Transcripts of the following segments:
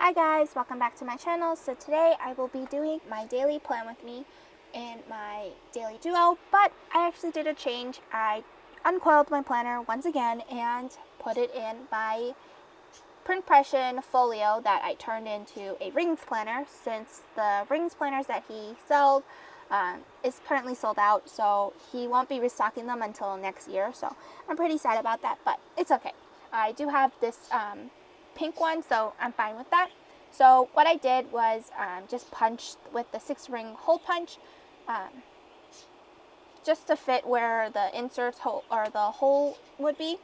Hi guys, welcome back to my channel. So today I will be doing my daily plan with me in my daily duo, but I actually did a change. I uncoiled my planner once again and put it in my PrintPression folio that I turned into a rings planner, since the rings planners that he sold is currently sold out, so he won't be restocking them until next year. So I'm pretty sad about that, but it's okay. I do have this pink one, so I'm fine with that. So what I did was just punched with the 6-ring hole punch, just to fit where the inserts hole or the hole would be.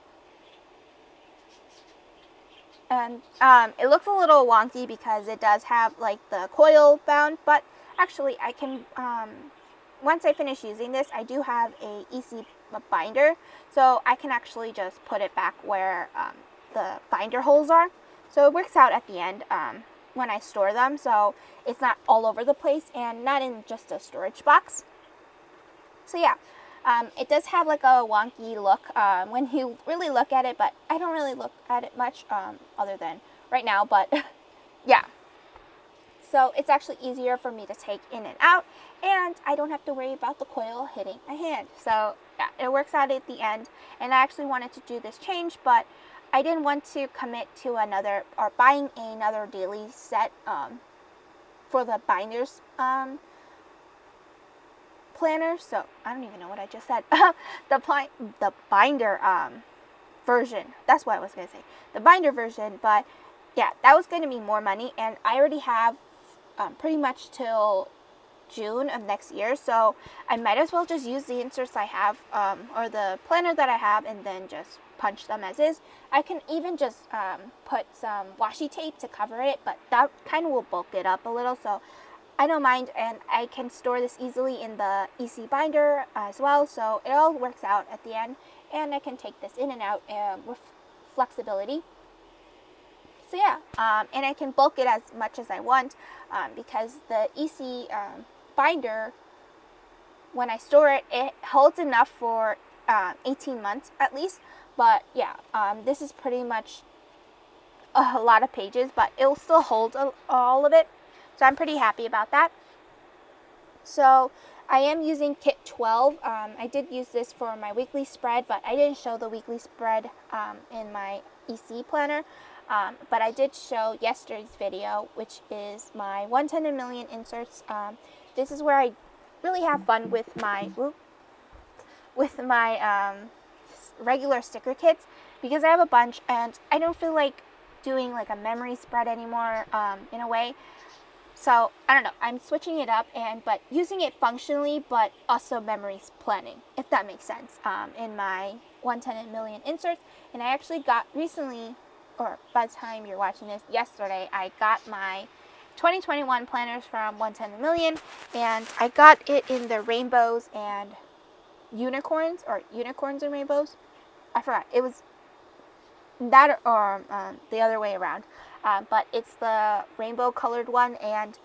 And it looks a little wonky because it does have like the coil bound, but actually I can, once I finish using this, I do have a EC binder, so I can actually just put it back where the binder holes are. So it works out at the end when I store them, so it's not all over the place and not in just a storage box. So yeah. It does have like a wonky look when you really look at it, but I don't really look at it much other than right now, but yeah. So it's actually easier for me to take in and out, and I don't have to worry about the coil hitting my hand. So yeah, it works out at the end, and I actually wanted to do this change, but I didn't want to commit to another or buying another daily set for the binders planner. So I don't even know what I just said. the binder version, that's what I was gonna say, the binder version. But yeah, that was going to be more money, and I already have pretty much till June of next year, so I might as well just use the inserts I have or the planner that I have, and then just punch them as is. I can even just put some washi tape to cover it, but that kind of will bulk it up a little, so I don't mind, and I can store this easily in the EC binder as well, so it all works out at the end, and I can take this in and out with flexibility. So yeah, and I can bulk it as much as I want because the EC binder, when I store it, it holds enough for 18 months at least. But yeah, this is pretty much a lot of pages, but it will still hold all of it. So I'm pretty happy about that. So I am using kit 12. I did use this for my weekly spread, but I didn't show the weekly spread in my EC planner. But I did show yesterday's video, which is my 110 million inserts. This is where I really have fun with my regular sticker kits, because I have a bunch and I don't feel like doing like a memory spread anymore in a way. So I don't know, I'm switching it up, but using it functionally, but also memory planning, if that makes sense, in my 110 million inserts. And I actually got recently, or by the time you're watching this, yesterday, I got my 2021 planners from 110 million, and I got it in the rainbows and unicorns, or unicorns and rainbows. I forgot, it was that or the other way around. But it's the rainbow colored one, and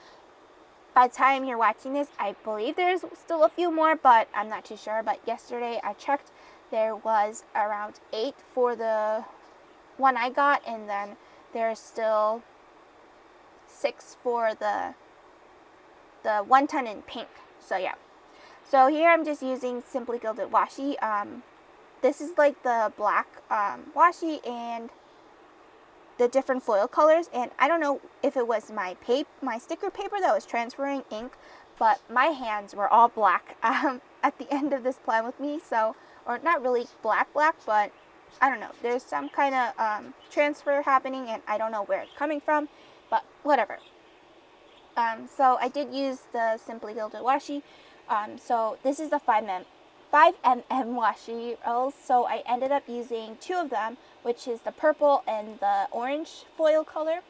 by the time you're watching this, I believe there's still a few more, but I'm not too sure. But yesterday I checked, there was around 8 for the one I got, and then there's still 6 for the 110 in pink. So yeah. So here I'm just using Simply Gilded washi. This is like the black washi and the different foil colors, and I don't know if it was my sticker paper that was transferring ink, but my hands were all black at the end of this plan with me. So, or not really black, but I don't know, there's some kind of transfer happening, and I don't know where it's coming from, but whatever. So I did use the Simply Gilded washi. So this is the 5mm washi rolls, so I ended up using 2 of them, which is the purple and the orange foil color,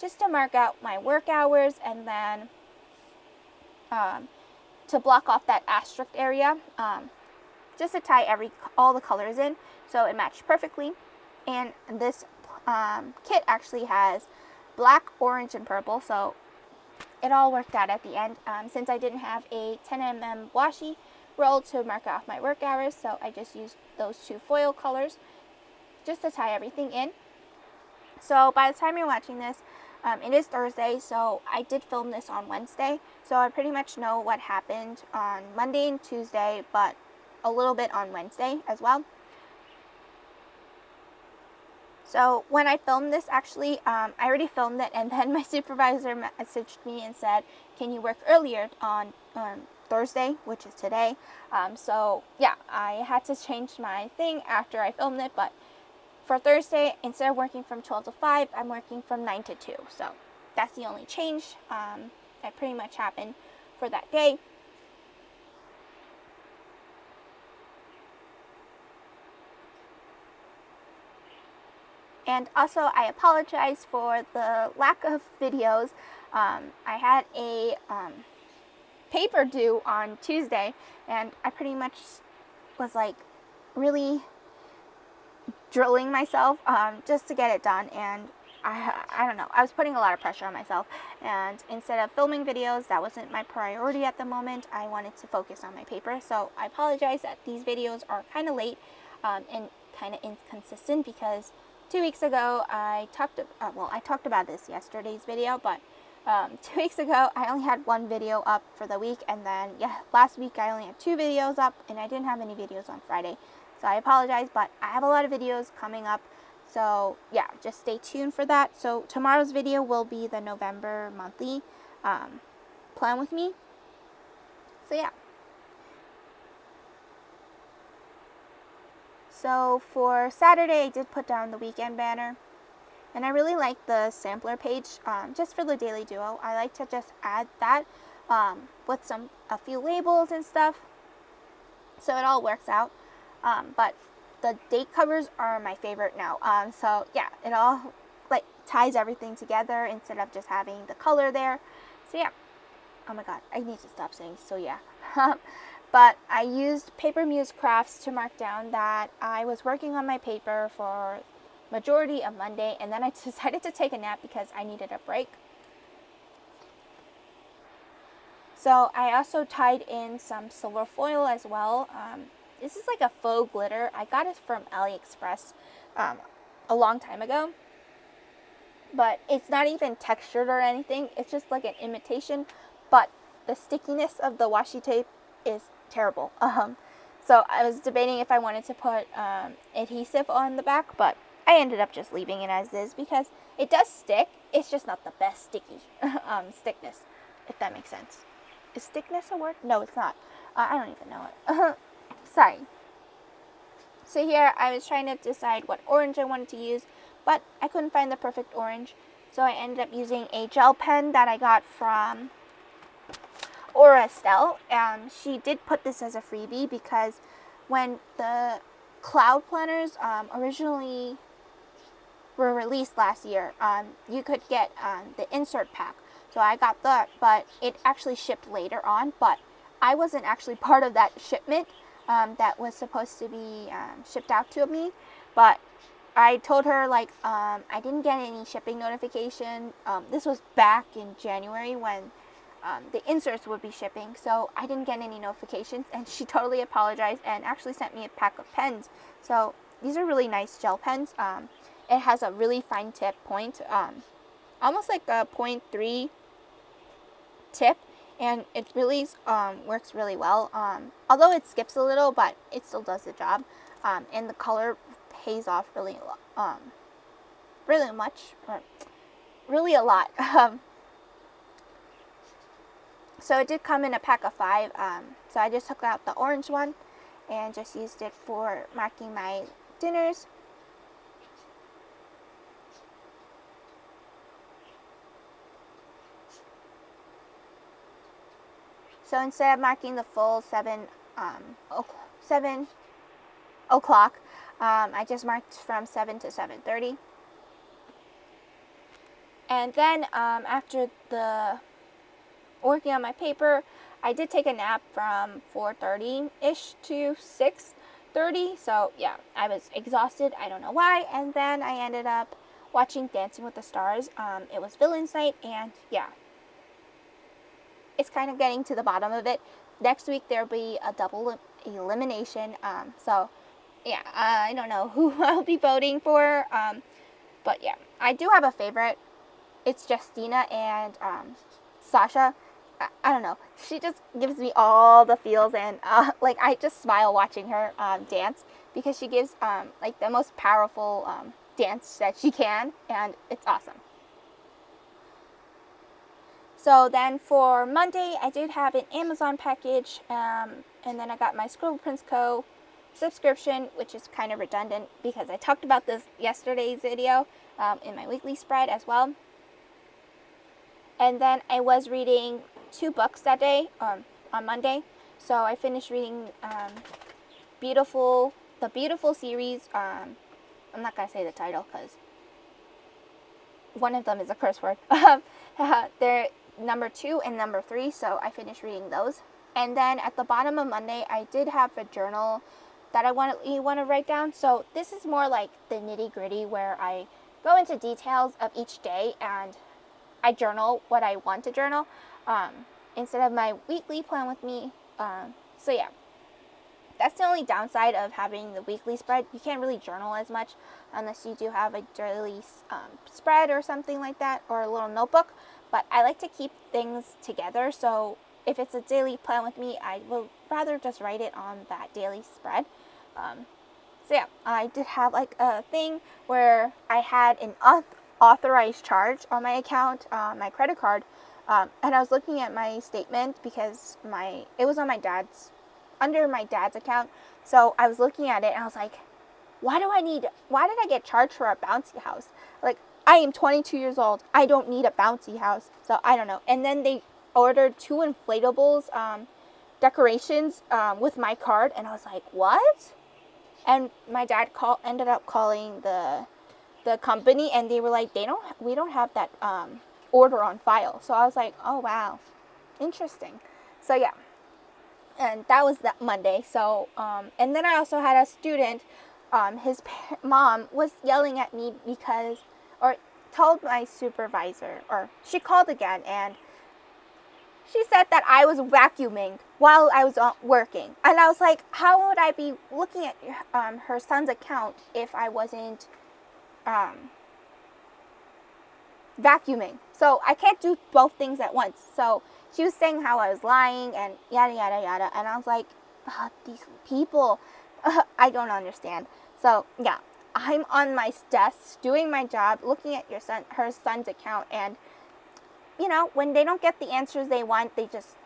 just to mark out my work hours, and then to block off that asterisk area, just to tie all the colors in, so it matched perfectly. And this kit actually has black, orange, and purple, so it all worked out at the end. Since I didn't have a 10mm washi roll to mark off my work hours, so I just used those 2 foil colors just to tie everything in. So by the time you're watching this, It is Thursday, so I did film this on Wednesday, so I pretty much know what happened on Monday and Tuesday, but a little bit on Wednesday as well. So when I filmed this, actually, I already filmed it, and then my supervisor messaged me and said, can you work earlier on Thursday, which is today? So yeah, I had to change my thing after I filmed it, but for Thursday, instead of working from 12 to 5, I'm working from 9 to 2. So that's the only change that pretty much happened for that day. And also, I apologize for the lack of videos. I had a paper due on Tuesday, and I pretty much was like really drilling myself just to get it done, and I don't know, I was putting a lot of pressure on myself, and instead of filming videos, that wasn't my priority at the moment. I wanted to focus on my paper, so I apologize that these videos are kind of late and kind of inconsistent, because 2 weeks ago I talked about this yesterday's video, but 2 weeks ago I only had one video up for the week, and then last week I only had 2 videos up, and I didn't have any videos on Friday. So I apologize, but I have a lot of videos coming up. So yeah, just stay tuned for that. So tomorrow's video will be the November monthly plan with me. So yeah. So for Saturday, I did put down the weekend banner. And I really like the sampler page, just for the Daily Duo. I like to just add that with a few labels and stuff, so it all works out. But the date covers are my favorite now. So yeah, it all like ties everything together instead of just having the color there. So yeah. Oh my god, I need to stop saying so yeah. But I used Paper Muse Crafts to mark down that I was working on my paper for majority of Monday, and then I decided to take a nap because I needed a break. So I also tied in some silver foil as well. This is like a faux glitter. I got it from AliExpress a long time ago. But it's not even textured or anything. It's just like an imitation. But the stickiness of the washi tape is terrible. So I was debating if I wanted to put adhesive on the back, but I ended up just leaving it as is because it does stick. It's just not the best sticky stickness, if that makes sense. Is stickness a word? No, it's not. I don't even know it. Sorry. So here I was trying to decide what orange I wanted to use, but I couldn't find the perfect orange. So I ended up using a gel pen that I got from Aura Estelle. She did put this as a freebie because when the cloud planners originally were released last year, you could get the insert pack. So I got that, but it actually shipped later on, but I wasn't actually part of that shipment that was supposed to be shipped out to me. But I told her, like, I didn't get any shipping notification. This was back in January when the inserts would be shipping, so I didn't get any notifications, and she totally apologized and actually sent me a pack of pens. So these are really nice gel pens. It has a really fine tip point, almost like a 0.3 tip, and it really works really well. Although it skips a little, but it still does the job, and the color pays off really much, or really a lot. So it did come in a pack of 5, so I just took out the orange one and just used it for marking my dinners. So instead of marking the full 7 o'clock, I just marked from 7 to 7:30. And then after the working on my paper, I did take a nap from 4:30-ish to 6:30. So yeah, I was exhausted. I don't know why. And then I ended up watching Dancing with the Stars. It was Villains Night, and yeah, it's kind of getting to the bottom of it. Next week there'll be a double elimination. So yeah, I don't know who I'll be voting for. But yeah, I do have a favorite. it's Justina and Sasha. I don't know. She just gives me all the feels, and like I just smile watching her dance, because she gives like the most powerful dance that she can, and it's awesome. So then for Monday, I did have an Amazon package, and then I got my Scribble Prints Co. subscription, which is kind of redundant because I talked about this yesterday's video in my weekly spread as well. And then I was reading 2 books that day, on Monday. So I finished reading the Beautiful series. I'm not going to say the title because one of them is a curse word. They're number 2 and number 3, so I finished reading those. And then at the bottom of Monday, I did have a journal that I want to write down. So this is more like the nitty-gritty, where I go into details of each day and I journal what I want to journal, instead of my weekly plan with me. So yeah, that's the only downside of having the weekly spread. You can't really journal as much unless you do have a daily spread or something like that, or a little notebook. But I like to keep things together, so if it's a daily plan with me, I will rather just write it on that daily spread. So yeah, I did have like a thing where I had an authorized charge on my account, my credit card, and I was looking at my statement because it was on under my dad's account. So I was looking at it and I was like, why did I get charged for a bouncy house? Like, I am 22 years old. I don't need a bouncy house. So I don't know. And then they ordered 2 inflatables decorations with my card, and I was like, what? And my dad ended up calling the company, and they were like, we don't have that order on file. So I was like, oh wow, interesting. So yeah, and that was that Monday. So and then I also had a student, his mom was yelling at me or told my supervisor, or she called again, and she said that I was vacuuming while I was working. And I was like, how would I be looking at her son's account if I wasn't vacuuming? So I can't do both things at once. So she was saying how I was lying and yada, yada, yada. And I was like, these people, I don't understand. So yeah, I'm on my desk doing my job, looking at her son's account, and you know, when they don't get the answers they want, they just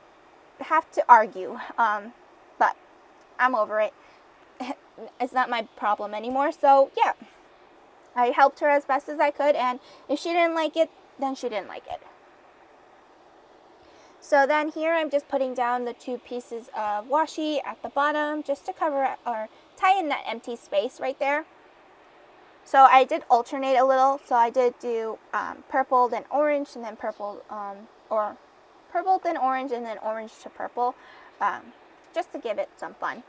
have to argue. But I'm over it. It's not my problem anymore. So yeah, I helped her as best as I could, and if she didn't like it, then she didn't like it. So then here I'm just putting down the 2 pieces of washi at the bottom just to cover or tie in that empty space right there. So I did alternate a little. So I did do purple, then orange, and then purple, or purple, then orange, and then orange to purple, just to give it some fun.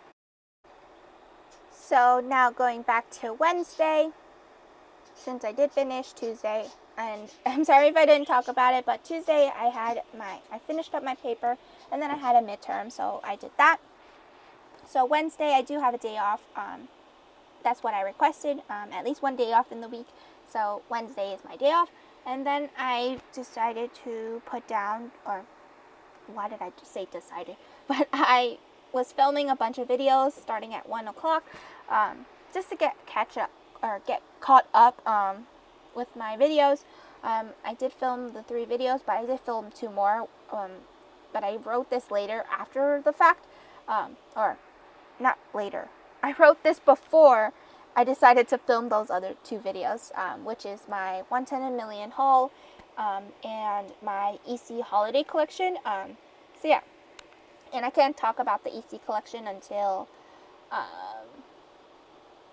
So now going back to Wednesday, since I did finish Tuesday, and I'm sorry if I didn't talk about it, but Tuesday I finished up my paper, and then I had a midterm, so I did that. So Wednesday I do have a day off. That's what I requested, at least one day off in the week. So Wednesday is my day off. And then I decided to put down, or why did I just say decided? But I was filming a bunch of videos starting at 1 o'clock, just to get caught up with my videos. I did film the 3 videos, but I did film 2 more. But I wrote this later after the fact, or not later. I wrote this before I decided to film those other 2 videos, which is my 110 a million haul and my EC holiday collection. So yeah, and I can't talk about the EC collection until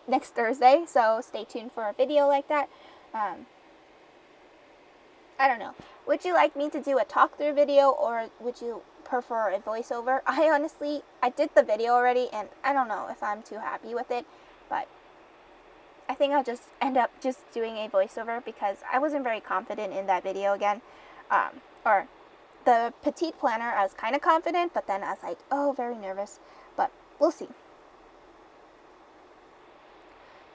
next Thursday, so stay tuned for a video like that. I don't know. Would you like me to do a talk-through video, or would you prefer a voiceover? I did the video already, and I don't know if I'm too happy with it, but I think I'll just end up just doing a voiceover because I wasn't very confident in that video again. Or the petite planner, I was kind of confident, but then I was like, oh, very nervous, but we'll see.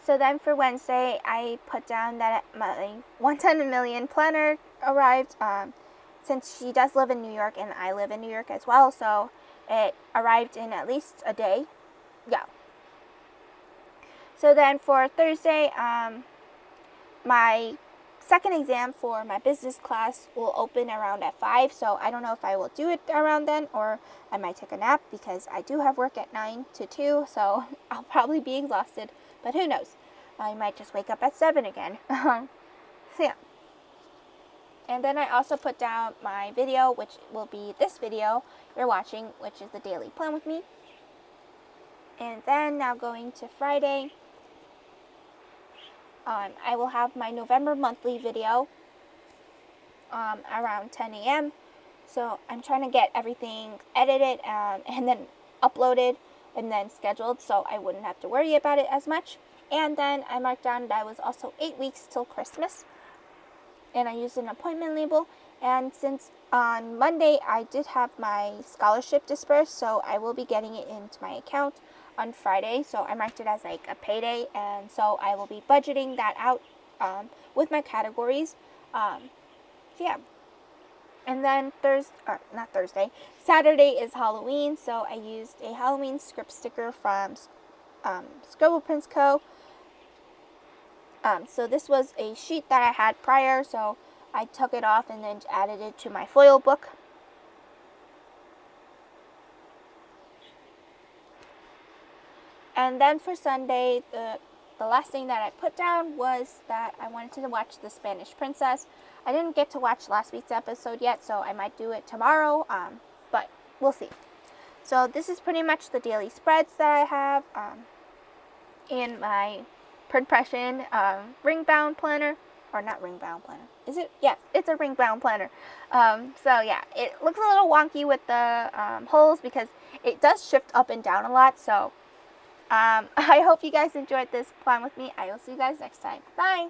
So then for Wednesday, I put down that my 1 10 million planner arrived. Since she does live in New York and I live in New York as well, so it arrived in at least a day. Yeah. So then for Thursday, my second exam for my business class will open around at 5, so I don't know if I will do it around then or I might take a nap because I do have work at 9 to 2, so I'll probably be exhausted, but who knows. I might just wake up at 7 again. So yeah. And then I also put down my video, which will be this video you're watching, which is the daily plan with me. And then now going to Friday, I will have my November monthly video around 10 a.m. So I'm trying to get everything edited and then uploaded and then scheduled so I wouldn't have to worry about it as much. And then I marked down that it was also 8 weeks till Christmas. And I used an appointment label. And since on Monday I did have my scholarship dispersed, so I will be getting it into my account on Friday. So I marked it as like a payday, and so I will be budgeting that out with my categories. So yeah. And then Saturday is Halloween, so I used a Halloween script sticker from Scribble Prints Co. So this was a sheet that I had prior, so I took it off and then added it to my foil book. And then for Sunday, the last thing that I put down was that I wanted to watch The Spanish Princess. I didn't get to watch last week's episode yet, so I might do it tomorrow, but we'll see. So this is pretty much the daily spreads that I have in my PrintPression ring bound planner, or not ring bound planner. Is it? Yeah, it's a ring bound planner. So yeah, it looks a little wonky with the holes because it does shift up and down a lot. So I hope you guys enjoyed this plan with me. I will see you guys next time. Bye.